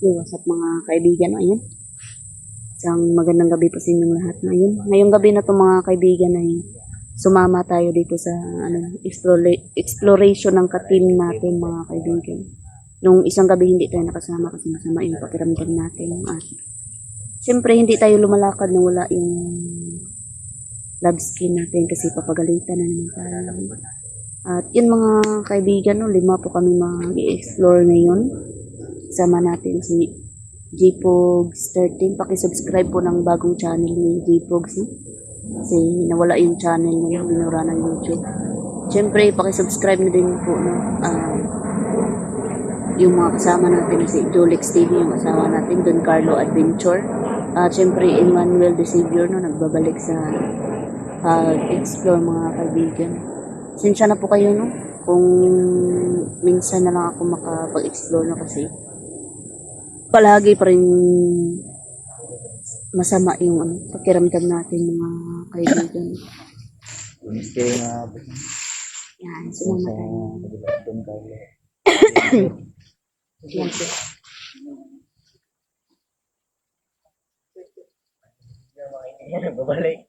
Yo, what's up mga kaibigan? Ayun. Isang magandang gabi po sa inyong lahat. Ngayong gabi na to mga kaibigan ay sumama tayo dito sa exploration ng ka-team natin mga kaibigan. Nung isang gabi hindi tayo nakasama kasi masama yung pakiramdam natin. At siyempre hindi tayo lumalakad na wala yung love skin natin kasi papagalitan na naman tayo. At yun mga kaibigan, 5 po kami mag-explore ngayon. Sama natin si Jpogs 13. Pakisubscribe po ng bagong channel ni Jpogs. Kasi nawala yung channel niya, binura ng YouTube. Siyempre, pakisubscribe na din po yung mga kasama natin si Jolix TV, yung kasama natin, Don Carlo Adventure. Siyempre, Emmanuel De Savior, nagbabalik sa explore mga kaibigan. Sinsya na po kayo, kung minsan na lang ako makapag-explore na kasi palagi pa rin masama yung pakiramdam natin mga kaibigan. Yan, sumama tayo. Yan po. Babalik.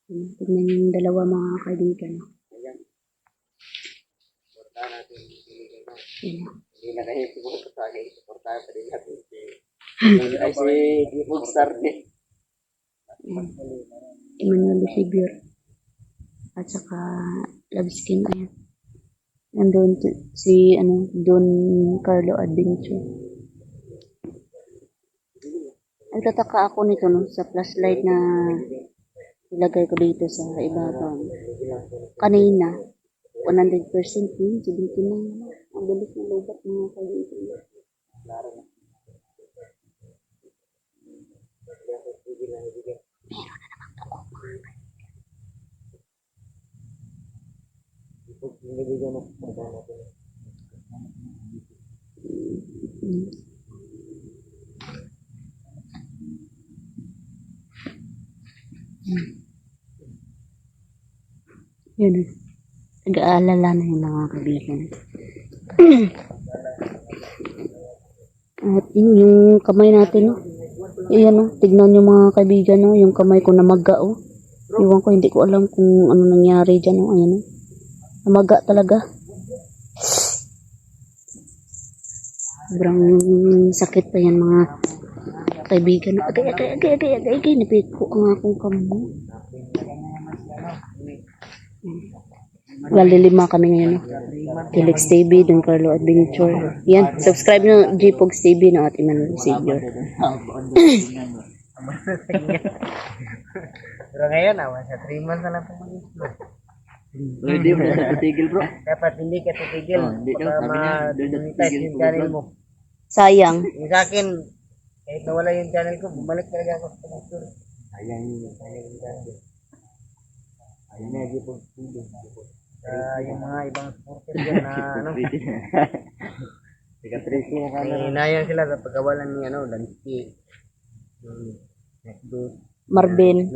Tignan yung dalawa mga kaibigan. Hindi na kayo siguro sa akin. Suportahan pa rin natin si Jpogs 13. Emmanuel De Savior. At saka love skin na yan. Nandun si Don Carlo Adventure. Nagtataka ako nito sa flashlight na ilagay ko dito sa ibabaw. Kanina 100% yun, 79 na. Ang bilis na lubat mga kaibigan. Yun. Nag-aalala na yung mga kaibigan. At yung kamay natin, Ayan, tignan nyo mga kaibigan, yung kamay ko namaga, Iwan ko, hindi ko alam kung ano nangyari dyan, Ayan, namaga talaga. Sobrang sakit pa yan mga kaibigan. Agay, napit ko ang akong kamay. Bali 5 kami ngayon, Jolix TV, Don Carlo Adventure. Yan, subscribe nyo Jpogs TV at Emmanuel De Savior. Pero ngayon, sa 3 months na lang po mag-explore. Hindi mo na titigil bro. Dapat hindi ka titigil. Baka ma-monetize yung channel mo. Sayang. Yung sa akin, kahit nawala yung channel ko, bumalik talaga ako sa pag-explore. Ayan yung channel. Ayan na, Jpogs TV. Yung mga ibang supporter dyan na hinayang sila sa pagkawalan ni Lansky, Marvin.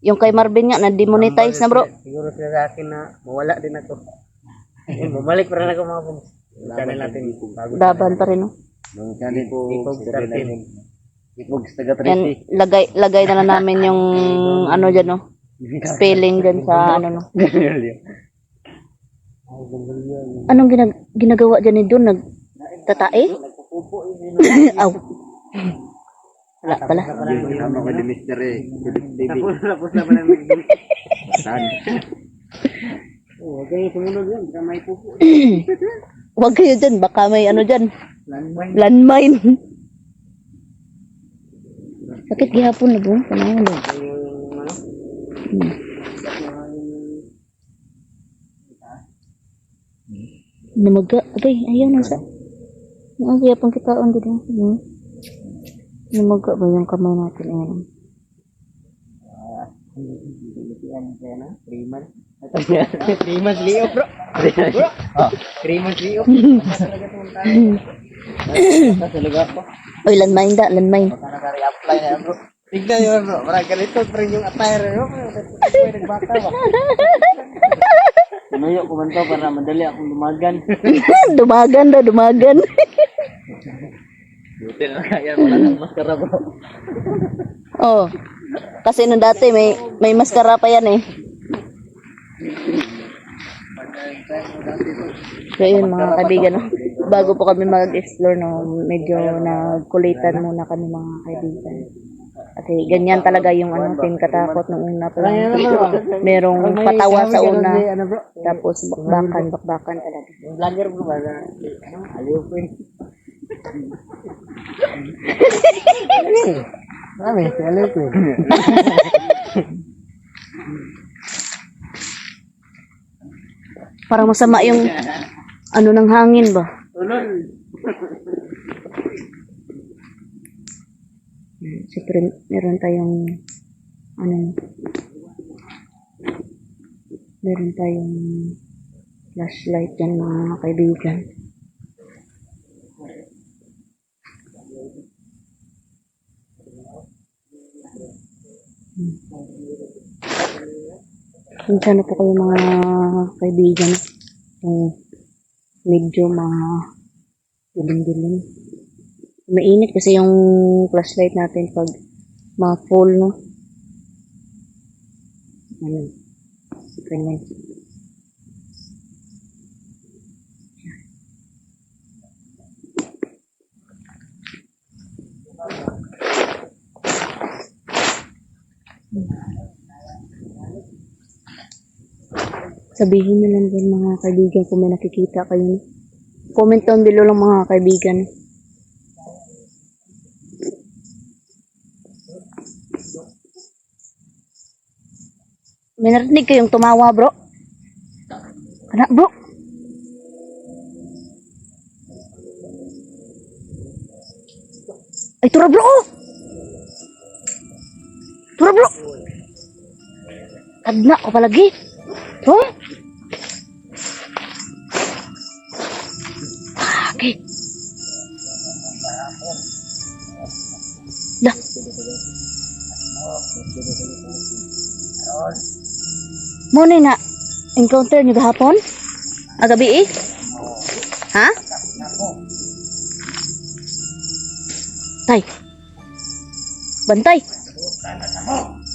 Yung kay Marvin nga, na-demonetize na bro. Siguro sila sa akin na mawala din ako. Bumalik pa rin ako mga pong channel natin. Laban pa rin, Nung channel ko, Jpogs Yan, lagay na lang namin yung dyan, spelling dyan sa Anong ginagawa dyan ni Don? Nagtatae? Aw. Wala pala. Kasama ko ni Mr. Jolix TV. Tapos na pala nag-din. Saan? Huwag kayo sumunod yan. Baka may pupo. Huwag kayo dyan. Baka may dyan. Landmine. Landmine. Sakit gihapon na bro. Panahon na. Namaga. Agay, ayaw na sa. Kaya pang kitaon dito. Namaga ba yung kamay natin? Ayan. Hindi kaya na? 3 months? 3 months liop, bro. Bro. 3 months liop. Talaga ako. Oy, landmine da, landmine. Baka naka-reapply na yan, bro. Tignan yun, bro. Marang ganito, pero yung attire, bro. Pwede nagbata ba? Sinuyo ko man to para madali akong lumagan. Dumagan da, dumagan. Buti na kaya, wala nang maskara, bro. Oh. Kasi nung dati may maskara pa yan eh. So yun mga kaibigan, no? Bago po kami mag-explore, no, medyo nagkulitan muna kami mga kaibigan. Kasi ganyan talaga yung team katakot nung una pa lang. Merong patawa sa una, tapos bakbakan talaga. Yung vlogger bro ba? Aliw ko eh. Mami, aliw ko eh. Parang masama yung ng hangin ba? Siyempre, meron tayong flashlight dyan mga kaibigan. Kung na po kayo mga kaibigan, kung medyo dilim-dilim. Mainit kasi yung flashlight natin pag full, no? Ganyan. Sabihin nyo lang din mga kaibigan kung may nakikita kayo. Comment down below lang mga kaibigan. May narinig kayong tumawa, bro? Anak, bro? Ay, tura, bro! Tura, bro! Kadna ko palagi. Oh? Okay. Dah. Muna na encounter nyo gahapon? Agabi eh? Ha? Tay. Bantay.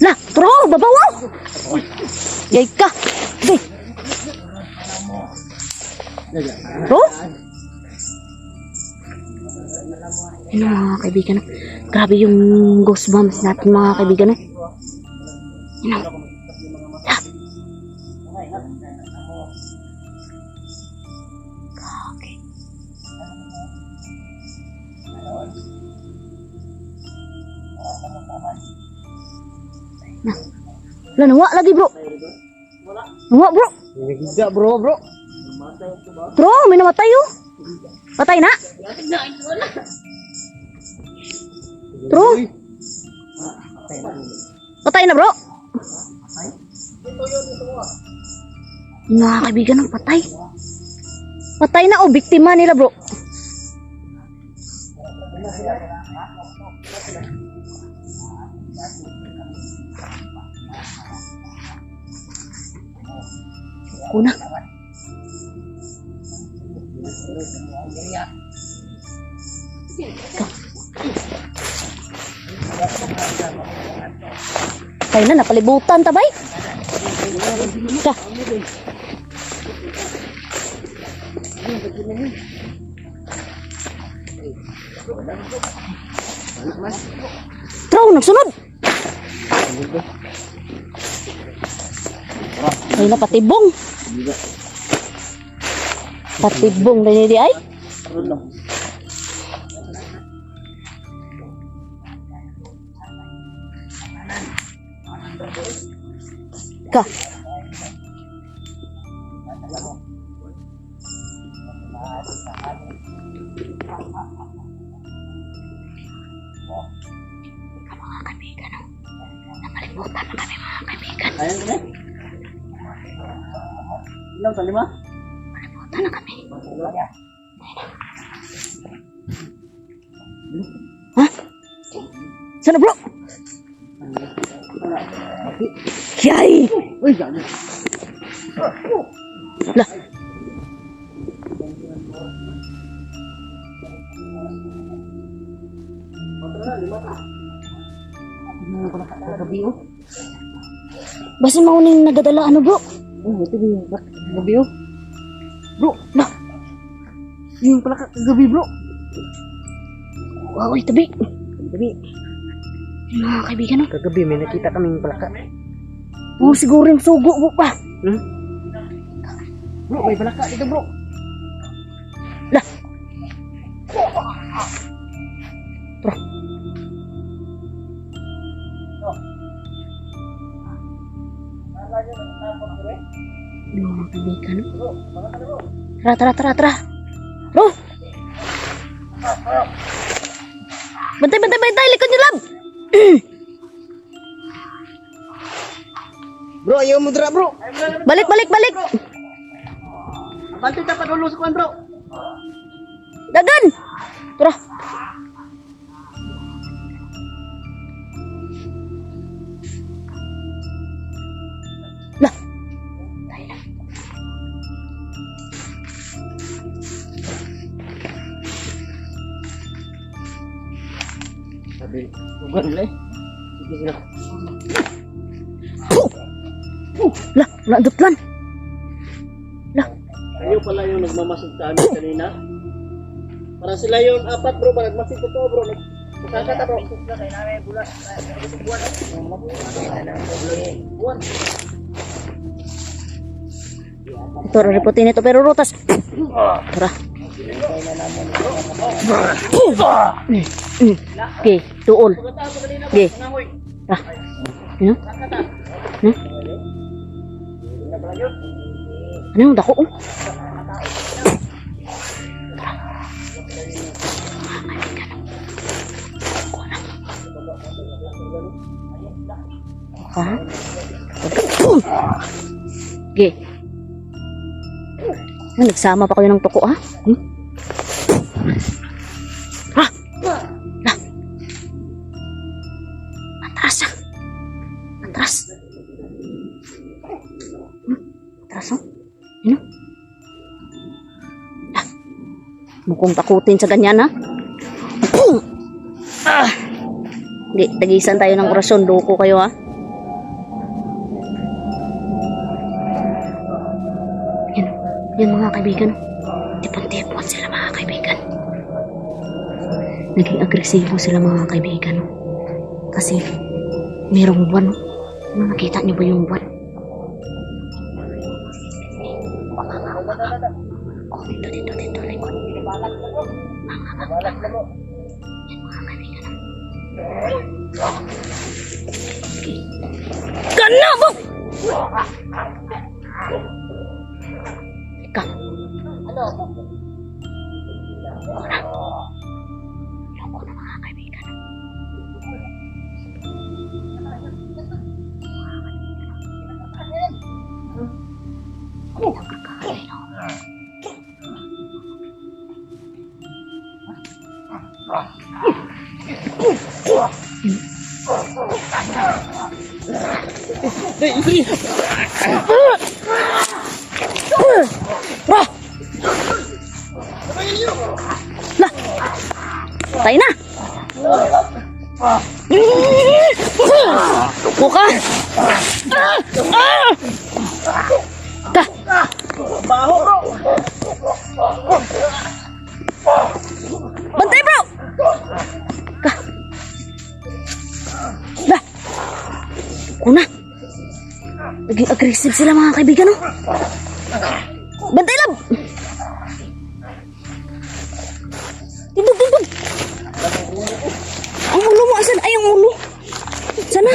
Lah, tro, babawa. Yay ka. Hey. Bro? Ano mga kaibigan? Grabe yung goosebumps natin mga kaibigan. Ano? Okay. Nah, nawa lagi bro. Nawa bro. Hindi bro. Bro, may namatay oh. Patay na? Bro. Patay na bro. Mga kaibigan ng patay. Patay na oh, biktima nila bro. Kuna. Kaya na, napalibutan tabay. Ka. Trow, nagsunod. Ay na patibong. Patibong na di ay. Ka. Mga kaibigan, napalimutan na kami mga kaibigan. Ayun, Ilang sa lima? Punta na kami. Ha? Sana bro? Yay! Uy, gano'n. Lah. Gabi oh. Basta mauning nagadala ano bro? Oh, ito yung gabi oh. Bro, na. Yung pala kagabi bro. Wow, tabi. Gabi. Mga kaibigan, no? Kagabi may nakita kaming palaka. Oh, siguro yung sugo mo pa. Hmm? Bro, may palaka dito bro. Lah. Bro. Mga kaibigan, no? Tara. Bro! Bantay! Likod niyo, lab! Bro, ayaw mo dra bro. Balik! Abante ta padulusukan bro. Dagan! Tara! Lah! Sabi, bukan lah. Sige sila. Lah! Naandot lan! Lah! Kayo pala yung nagmamasig sa amin kanina. Para sila yung apat bro, para nagmasig ko bro. Masaka ta bro. Kaya namin bulas. Buwan. Ito, reportin ito pero rutas. Tara. Okay, tuol. Okay. Tara. Ano? Ano? Ano yung dako? Oh? Ha? Okay. Nagsama pa kayo ng tuko, ha? Ha? Lah. Atras, ha? Atras. Atras, ha? Ano? Lah. Mukhang takutin sa ganyan, ha? Hindi, tagisan tayo ng orasyon. Loko kayo, ha? Yan mga kaibigan, tipon-tipon sila mga kaibigan. Naging agresibo sila mga kaibigan. Kasi merong buwan. Nakita niyo ba yung buwan? Oh, dito, likod. Yan mga kaibigan. Gana mo! Ika. Ano? Loko na mga kaibigan. Nakakahalay na. Bro! Lah! Patay na! Buka! Ka! Baho bro. Bantay bro! Ka! Lah! Kuna! Naging aggressive sila mga kaibigan, no? Bantay lab! Tindog! Ang ulo mo, asan? Ay, ang ulo! Sana?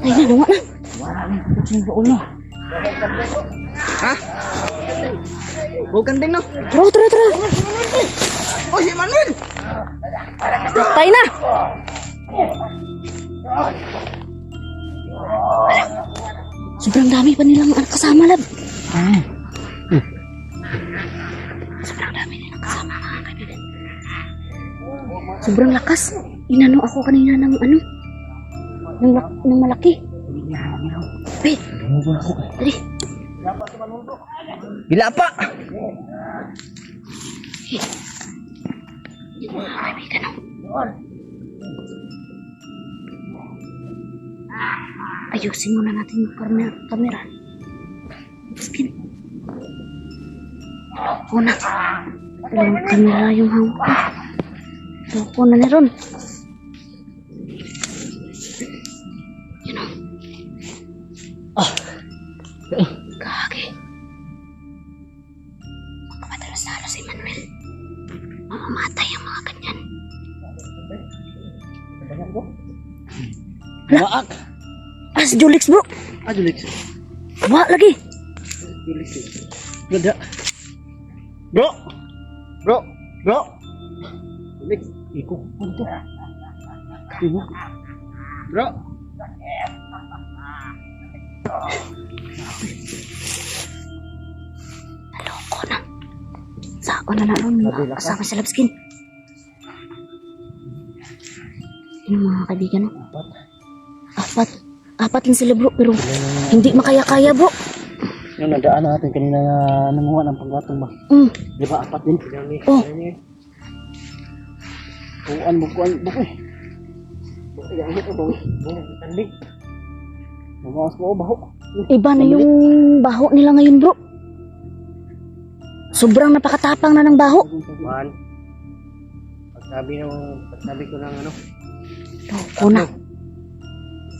Ay, nawa na. Ha? Bukan ding no. Tara. Oh, si Manuel. Patay na! Sobrang dami pa nilang kasama, lab. Sobrang dami nilang kasama, mga kaibigan. Sobrang lakas. Inano ako kanina ng ano? Ng malaki. Wait. Dali. Bila pa! Yan, mga kaibigan, oh. Ayusin muna natin yung camera. Skin. Una. Yung camera yung hawak ko. Loko na ron. Yun o. Kage. Magpapadalas na si Manuel. Mamamatay ang mga ganyan. Maak! Si Julix, bro. Julix. Wah, lagi. Ganda. Bro! Julix. Ikot po ito. Bro! Naloko na. Sako na ron. Kasama sa Labskin. Yung mga kaibigan, no? Apat lang sila, bro. Pero hindi makaya-kaya, bro. Yung nadaan natin kanina na nanguha ng panggatong ba? Di ba apat din? Oh. Bukuan eh. Yang ito bang tanding. Mamawas mo baho. Iba na yung baho nila ngayon, bro. Sobrang napakatapang na ng baho. Man. Pagsabi ko ng ano. Loko na.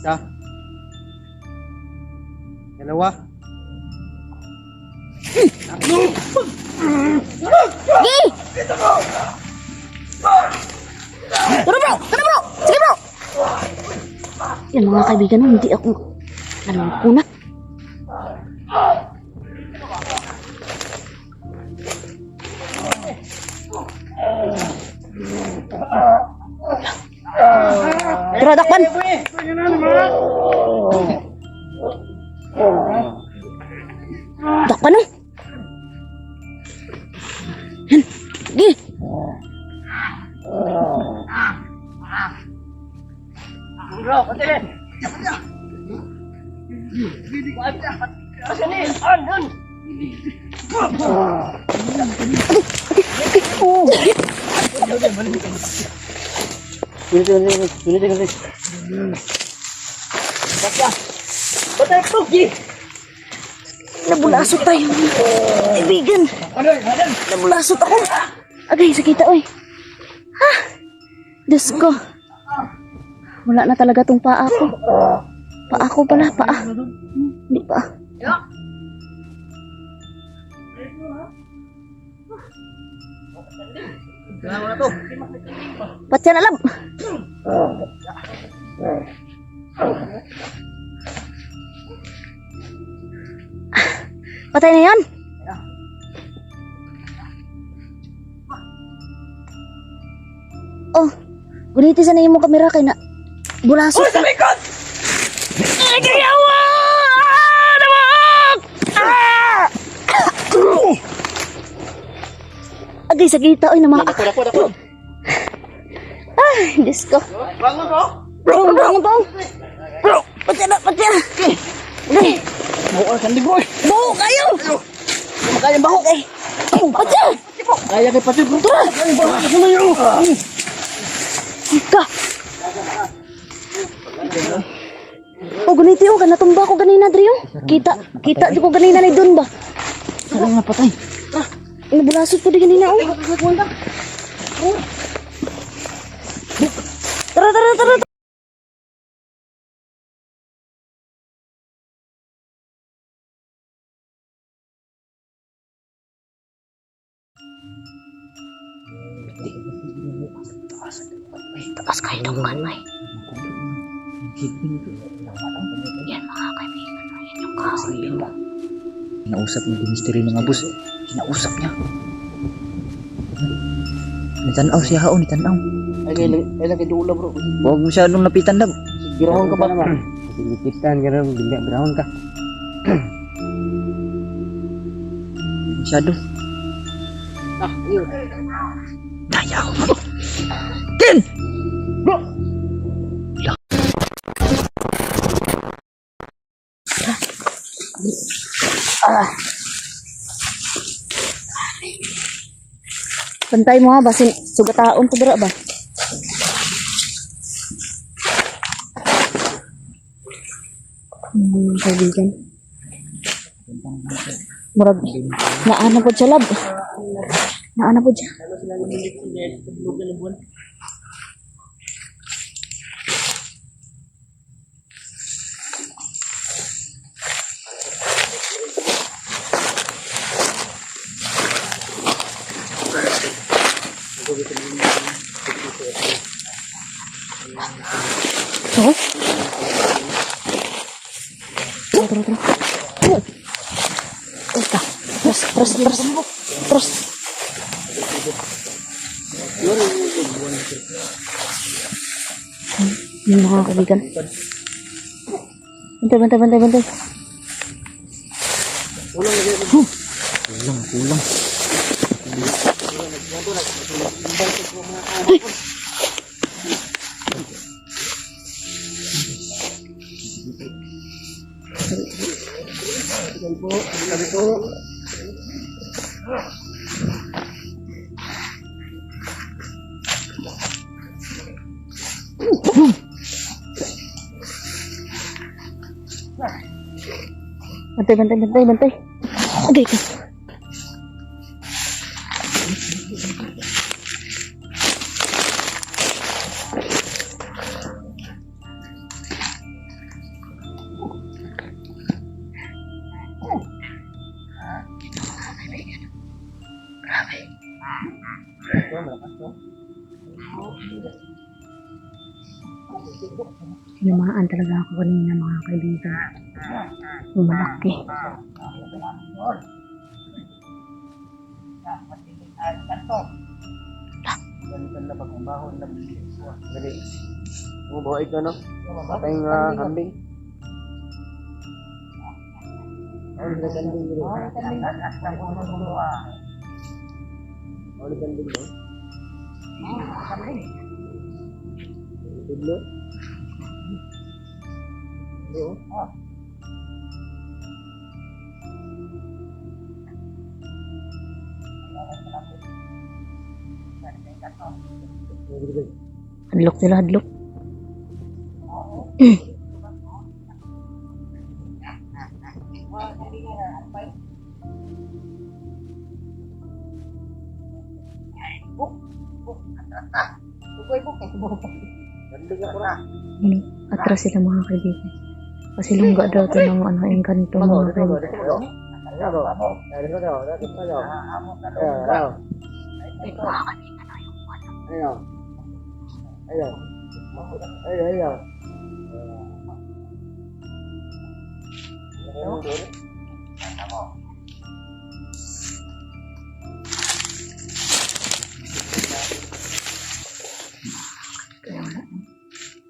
Isa. Dalawa. Gi! Tara, bro! Sige, bro! Yan, mga kaibigan, hindi ako kunat. Tara, dakpan! Dakpan, no? Yan, gi! Bro, patili. Oh! Sulit. Patay po, Gi. Nabulasot tayo, kaibigan. Nabulasot ako. Agay, sakita, oy. Ha? Diyos ko. Wala na talaga tong paa ko. Paa ko pala, paa. Hindi pa. Ba't yan alam? Patay na yan? Oh, guniti sa na yung kamera kay na bulasot ka. Ay, kayawa! Namang! Agay, sakita. Ay, naman. Dako. Ay, Diyos ko. Bangon, bro. Bro. Bro, patya na. Agay. Bukan kandi, bro. Baho kayo! Kaya baho. Agay. Patya! Kaya kay pati, bro. Ka! Oh, guniti oh, kanatumba ko ganina, Drio. Kita di ko ganina ni Don ba? Sarang na patay. Nabulasot ko di ganina, oh. Tara. Taas kayo ng kanay. Yan, mga kaibigan. Yan yung kahoy. Kinausap ng mystery ng abus. Kinausap niya. Nitanaw siya, nitanaw. Ay, lagi dula, bro. Huwag masyadong lapitan, dam. Birahon ka ba naman? Sigitan ka rin, birahon ka. Masyado. Ah, yun. Ayaw mo. Ken! Bro! Pantay mo ha, basin sugataon to dira ba? Kaibigan. Murag, naana po siya lab. Naana po siya. Oh? Terus, terus. Terus. Ini mga kaibigan. Bantay. Kulang. Bantay. Agay ka. Tinamaan talaga ako kanina mga kaibigan. Malaki. Buhay ka no? Patayang kambing. Hadlok sila, hadlok. Atras sila mga kaibigan. Kasi lungga daw ito ng yung ganito mga kaibigan.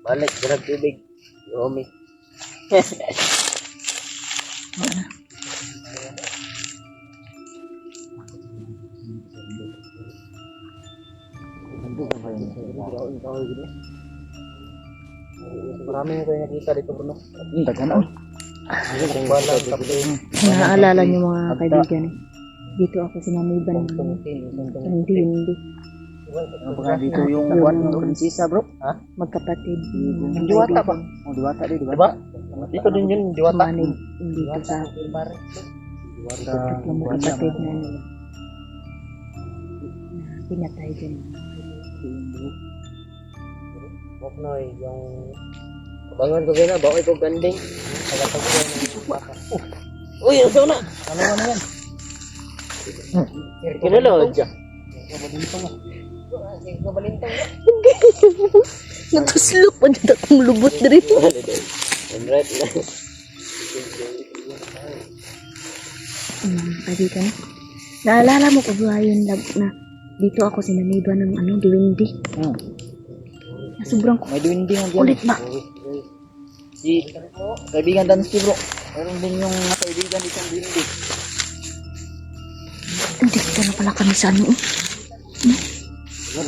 Balik, gerag tubig. Yomi. Marami na tayo nakita dito, Bruno. Taganaon. Naaalala niyo mga kaibigan eh. Dito ako sinaniban ng hindi. Dito yung buwan ng prinsesa, bro. Ha? Magkapatid. Yung diwata ba? Oh, diwata din, diba? Dito din yun, diwata. Manid dito sa Diwata. tatlong magkapatid na pinatay din. Wag na yung bangon ko gina, bawa ko ganding. Taga-taguan ng baka. Uy, ano na? Ano na yan? Kinalo dyan. Nagkaslok pa dyan akong lubot na rin. Right na. Kaibigan, naalala mo ko ba yun na dito ako sinaniban ng duwindi. Na sobrang May duwindi nga dyan. ulit ba? Si kaibigan Dansky bro. Meron din yung kaibigan isang building. Dito na pala kami sa ano eh.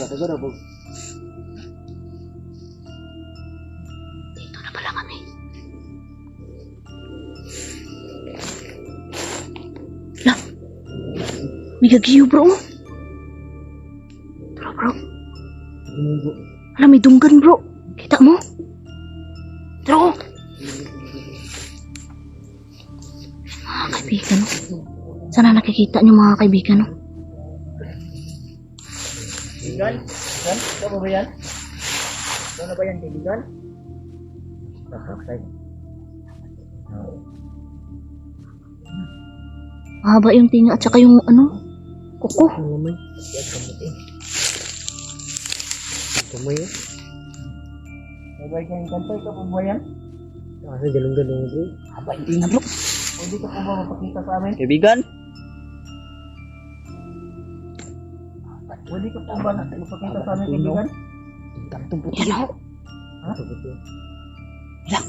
Tagara po. Dito na pala kami. Lah. May gagiyo bro. Bro. Alam, may dunggan bro. Kita mo? Bro. Mga kaibigan. Sana nakikita niyo mga kaibigan. Kaibigan? Yan? Ito ba yan? Ito na ba yan kaibigan? Perfect. Mahaba yung tinga at saka yung ano, kuko. Kamay. Yan kamuti. Kamay yun. Sabay kang kantay ka po ba yan? Kasi galong-galong bro. Mahaba yung tinga bro. Pwede ka po ba mapakita sa amin? Kaibigan? Pwede ka po ba mapakita sa amin kaibigan? Tantong puti ako. Ha? Lang.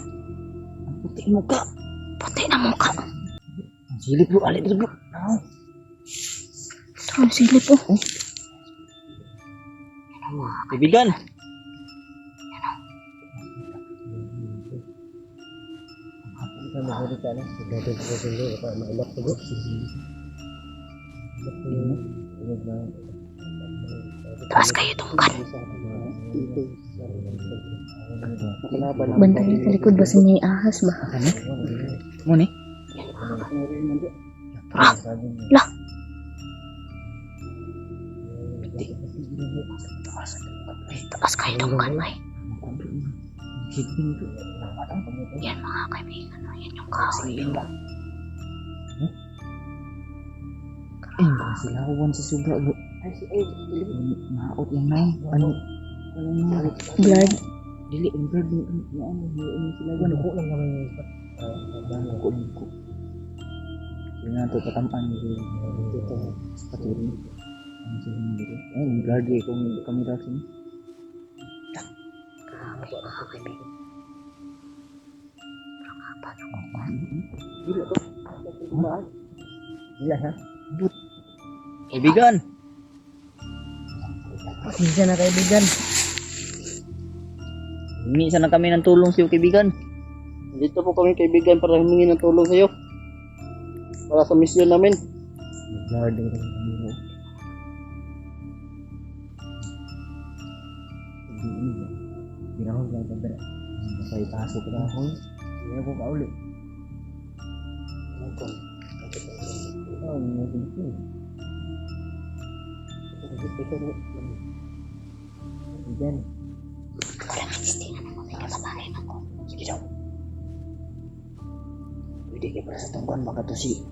Ang puti muka. Puti na muka. Ang silip bro, alit bro. Ito ang silip po. Kaibigan? Taas kayo tungkan. Bantayan sa likod ba sa niya ahas ba? Mo ni? Lah. Taas kayo tungkan ba? Yan mga kaibigan. Yan yung kahoy. Eh, baka sila kuwan si Subra bro. Maot yung nai. Ano? Blood. Dili, yung bread. Ano sila kuwan? Ako lang naman yung ispat. Ako. Yung nga ito patamaan. Ito. Patuloy. Ano sila mga dito? Oh, yung blood eh. Kung kami reaction. Gila ha? But. Kaibigan! Pasensya na kaibigan. Humingi sana kami ng tulong sa iyo kaibigan. Dito po kami kaibigan para humingi ng tulong sa iyo. Para sa misyon namin. Guard ang kami. Ginahon lang ka dara. Masay pasok na ako. Hindi ko kauli. Oh, hindi ko. Kaibigan. Sige daw. Pwede kayo para sa tungkon baka to si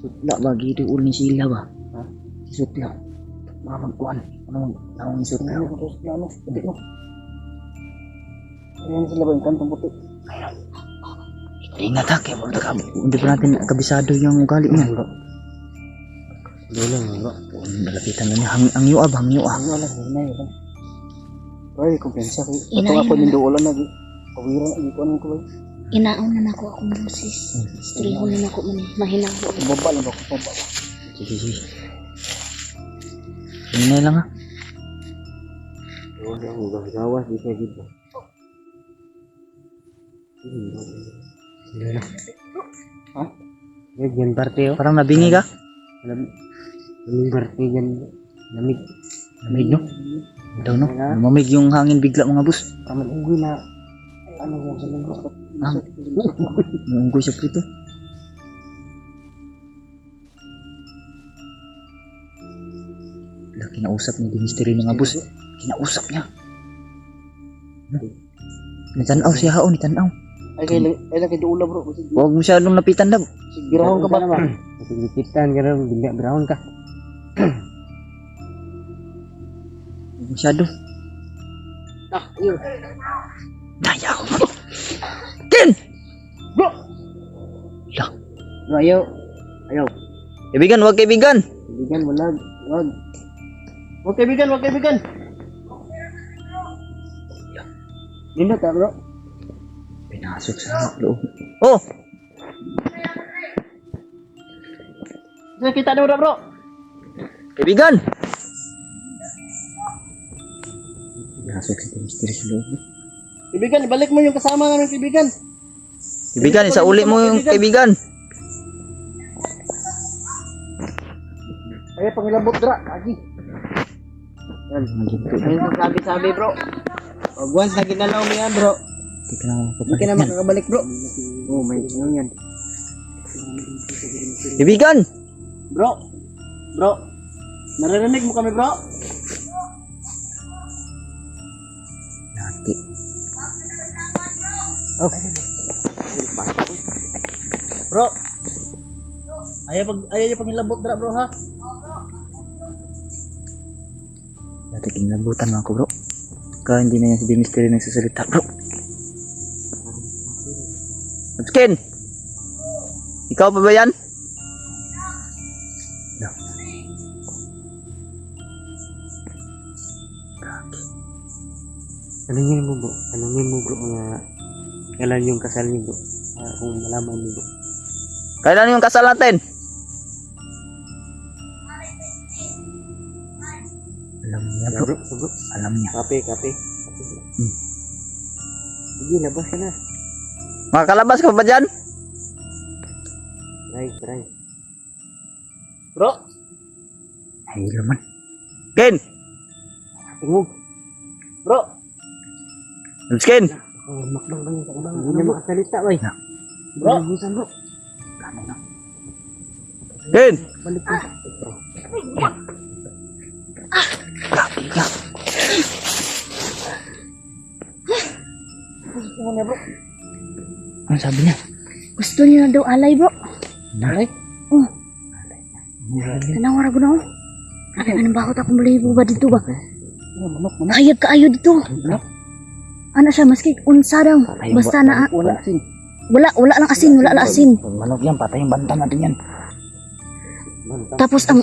Sutla ba gitu uli sila ba? Ha? Si Sutla. Mga magkuhan. Ano naong Sutla? Ano? Pwede mo. Ayan sila ba yung kantong puti? Ingat ha, kaya hindi pa natin kabisado yung ugali niya. Hindi lang bro. Malapitan na niya. Hangyo ab. Ano lang, hindi na. Ay, kumpensa ko. Ito Inayon ako na. ninduulan na. Kawiran, hindi ko anong kulay. Inaon na ako akong boses. Strihon na ako man. Mahinang ko. Baba lang ako, baba. Sige. Hinay lang ha. Huwag ako gagawas, di ka dito. Ha? Yan parte oh. Parang nabingi ka. Yung parte yan. Lamig. Lamig no? Daw no? Lumamig yung hangin bigla mga bus. Kaman unggoy na. Ano mo sa linggo? Nunggoy sa prito. Kinausap niya yung mystery mga bus. Kinausap niya. Nitanaw siya haon, nitanaw. Ay lagi doon bro. Huwag masyadong lapitan daw. Birahon ka ba naman? Lipitan ka rin, birahon ka. Huwag masyado. Ayun. Daya ako bro. Ken! Bro! Lah. Ayaw. Kaibigan, huwag kaibigan. Kaibigan, wag. Huwag kaibigan. Nindot bro. Pinasok sa loob. Oh! Nakita daw na bro. Kaibigan! Pinasok si Mystery sa loob. Kaibigan, ibalik mo yung kasama namin kaibigan. Kaibigan, isa uli mo yung kaibigan. Kaya pangilabot dra, kagi. Yan, yung sabi-sabi bro. Pag once na ginalaw mo yan bro, hindi ka na makakabalik bro. Oh, may ano yan. Kaibigan! Bro! Bro! Naririnig mo kami bro? Nati. Oh. Bro! Ayaw niya pangilabot dra bro ha? Dati kinilabutan ako bro. Kaya hindi na yan si Mystery nagsasalita bro. Skin! Ikaw pa ba yan? No. Tanungin mo bro. Tanungin mo bro nga kailan yung kasal niyo bro. Kung malaman niyo bro. Kailan yung kasal natin? Alam niya bro. Bro. Alam niya. Kape. Sige, labas ka na. Makakalabas ka ba dyan? Try. Bro! Ay, laman. Ken! Tingog. Bro! Skin! Makbang ba yung sa ibang? Hindi na makasalita ba? Bro! Busan bro. Ken! Balik ka. Grabe ka. Ano sabi niya? Gusto niya na daw alay bro. Alay? Oh. Tanawara ko na oh. Grabe ka ng bakot akong balibo ba dito ba? Hayag kaayo dito. Ano siya, maski unsa daw. Basta na, wala lang asin. Manok yan, patay yung banta natin yan. Tapos ang,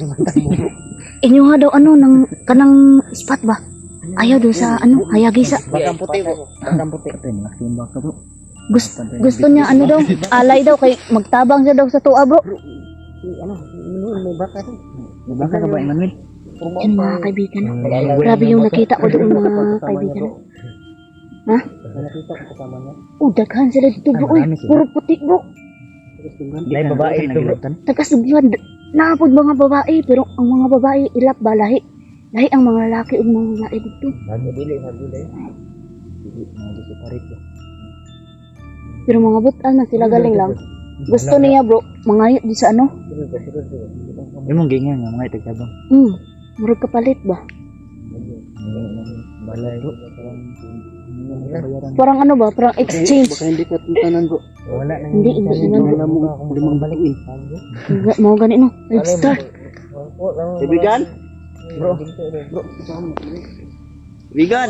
inyo nga daw ano, ng kanang spot ba? Ayaw daw sa ano, hayagi sa. Bakang puti bro. Bakang puti. Ito yung laking baka bro. Gusto niya ano daw, alay daw, kay magtabang siya daw sa tuwa bro. May baka to. May baka ka ba, Emmanuel? Yan mga kaibigan. Grabe yung nakita ko doon mga kaibigan. Ha? Nakita ko kasama niya. Daghan sila dito bro. Uy, puro puti bro. May babae ito bro. Tagasugyan. Naapod mga babae, pero ang mga babae ilap ba lahi. Lahi ang mga lalaki ug mga lalaki dito. Dili. Pero mga butan na sila galing lang. Gusto niya bro, mangayot di sa ano? Yung mong ganyan nga mga itagtabang. Murag kapalit ba? Balay bro. Parang ano ba? Parang exchange. Baka hindi ka tuntanan bro. Wala na. Hindi. Wala mo limang balikin. Mau gani no. Red Star. Kaibigan? Bro. Kaibigan?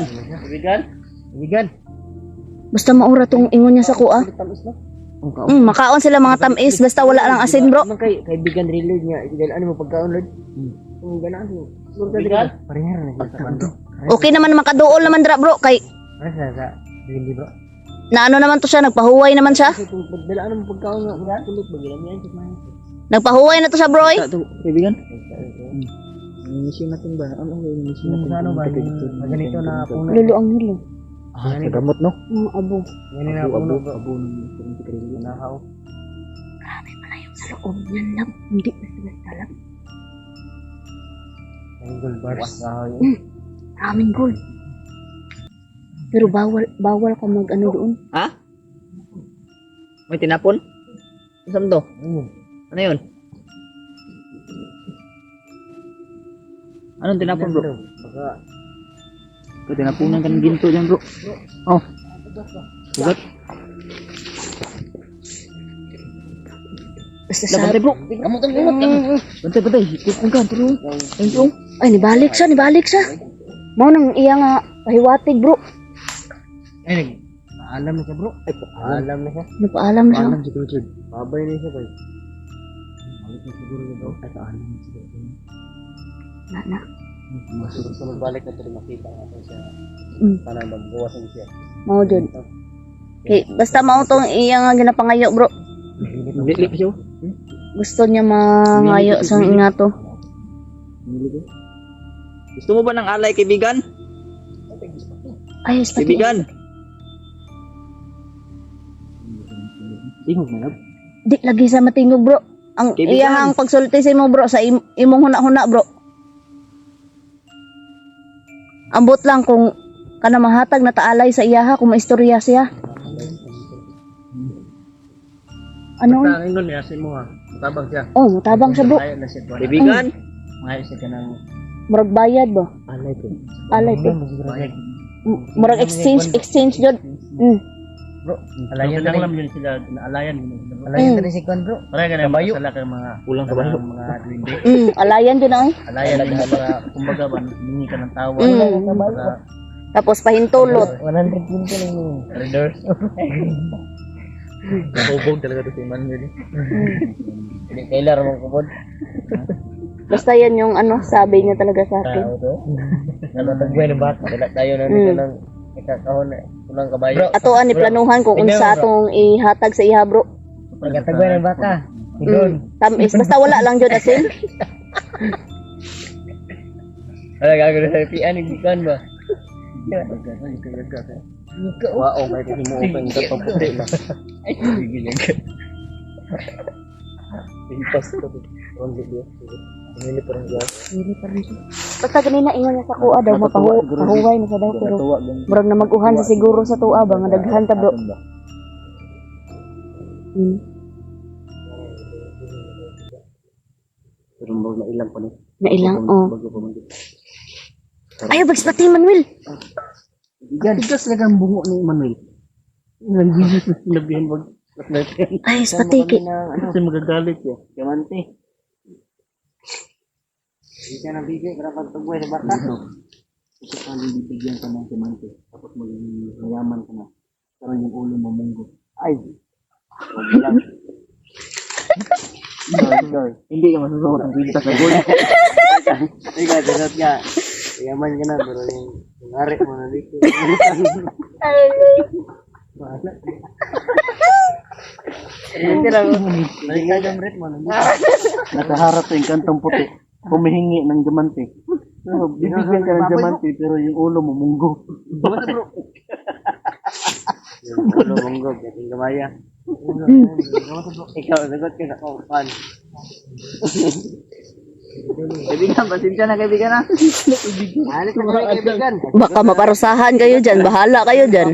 Basta maura tong ingon niya sa kuha. Makaon sila mga tamis basta wala lang asin bro. Kaibigan reload niya. Ano mo pagkaon Lord? Ganaan mo. Kaibigan? Parehara na siya. Okay naman makaduol naman dra bro kay Sa hindi bro. na ano naman to siya, nagpahuway naman siya. Kasi kung pagdalaan mo pagkaon nga kulit ba gilam yan sa Nagpahuway na to siya bro eh. Kaibigan? Mission natin ba? Ano yung mission natin? Ano ba? Ganito na puno. Lulo ang nilo. Sa gamot no? Mga abo. Yan na puno. Abo ng tikrilyo. Nahaw. Grabe pala yung sa loob niyan lang. Hindi basta lang. Gold bars. Maraming gold. Pero bawal ka mag ano doon. Ha? May tinapon? Saan to? Ano yun? Anong tinapon bro? Baka Tinapunan ka ng ginto dyan bro. Oh. Sugat. Basta sa bro. Kamutan mo. Bantay. Tikong ka. Turo. Ay, nibalik siya. Mau nang iya nga pahiwatig bro. ay alam na siya bro. Alam na siya. Nagpaalam na siya. Si Richard. Babay na siya boy. Alam na siguro niya bro. Ay, alam na siya. Na. Sa magbalik na ito makita natin siya. Mm. Para magbuwasan siya. Mau dyan. Basta mautong iya nga ginapangayo bro. Lip siya. Gusto niya mangayo sa ingato. Gusto mo ba ng alay, kaibigan? Ayos pati. Kaibigan. Tingog na. Di lagi sa matingog bro. Ang Kaibigan. iyahang pagsulti sa imo bro sa imong huna-huna bro. Ambot lang kung kana mahatag na taalay sa iyaha kung maistorya siya. Ano? Ang ingon niya, mo ha. Matabang siya. Oh, matabang siya bro. Ayaw na siya. Kaibigan. Ayaw siya ka ng Murag bayad ba? alay ko. Alay to. Bayad. Murag exchange jud. Bro, alayan lang lang yun sila. Alayan. Alayan na si Kwan bro. Parang ganun bayo. Sala ka mga kulang kabayo. Mga duwinde. Alayan jud ay. Alayan din mga kumbaga ba hingi ka ng tawa. Para Tapos pahintulot. 100 din ka lang yung readers. Nakubog talaga to si Emmanuel. Hindi kailar mong kubod. Basta yan yung ano, sabi niya talaga sa akin. Tao to. Ano tagway ng bata. Wala tayo na nito ng ikakahon na kulang kabayo. Atoan ni planuhan kung unsa atong ihatag sa iha bro. Pagkatagway ng bata. Tamis basta wala lang jud asin. Wala gagawin sa pian hindi kan ba? Wow, may kasi mo open ka pang puti na. Ay, gigilig. Impas ko. Only dia. Ini parang gas. Basta ganina ingon niya sa kuha daw mapahuway na sa daw pero murag na mag-uhan sa siguro sa tuwa ba nga daghan ta bro. Pero mo na ilang pa ni. Na ilang oh. Ayo bags pati Manuel. Tigas lang ang bungo ni Manuel. Nandiyo sa sinabihan wag. Ay pati ki. Kasi magagalit ya. Diamante. Hindi ka nabigay, karapag tagway sa bata. Ito pa bibigyan ka ng diamante. Tapos maging mayaman ka na. Pero yung ulo mo munggo. Ay! Huwag lang. Hindi ka masusunod ang pinta sa gold. Ikaw, ganat nga. Yaman ka na, pero yung arik mo na dito. Bahala. Hindi lang. Nagkagamrit mo na dito. Nakaharap sa yung kantong puti. Humihingi ng diamante. Bibigyan ka ng diamante, pero yung ulo mo munggo. Yung ulo munggo, gating gamaya. Ikaw, sagot ka sa kaupan. Kaibigan, pasensya na kaibigan na. Halit na mga kaibigan. Baka maparusahan kayo dyan, bahala kayo dyan.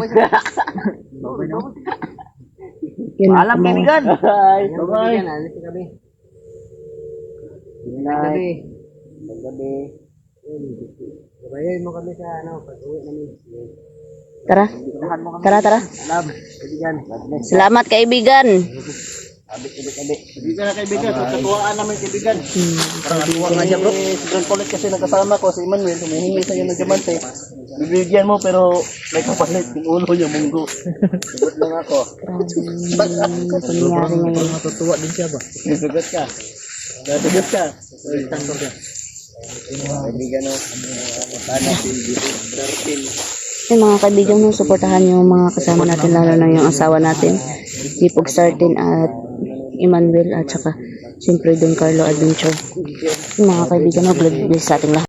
Alam, kaibigan. Bye-bye. Halit na kami. Good night. Gabi. Gabayan mo kami sa pag-uwi namin. Tara. Tara. Alam, kaibigan. Salamat kaibigan. Kaibigan na kaibigan. Katuwaan namin kaibigan. Katuwa nga niya bro. Sobrang kulit kasi nagkasama ko si Emmanuel. Humihingi sa'yo ng diamante. Bibigyan mo pero may kapalit. Yung ulo niya munggo. Sagot lang ako. Nangyari ngayon. Matutuwa din siya ba? Sagot ka. Sagot ka. Tangkol ka. Kaibigan o. Sana si Yung mga kaibigan mo, suportahan yung mga kasama natin, lalo na yung asawa natin, Dipog Startin at Emmanuel at saka siyempre Don Carlo Adventure. Yung mga kaibigan mo, God bless sa ating lahat.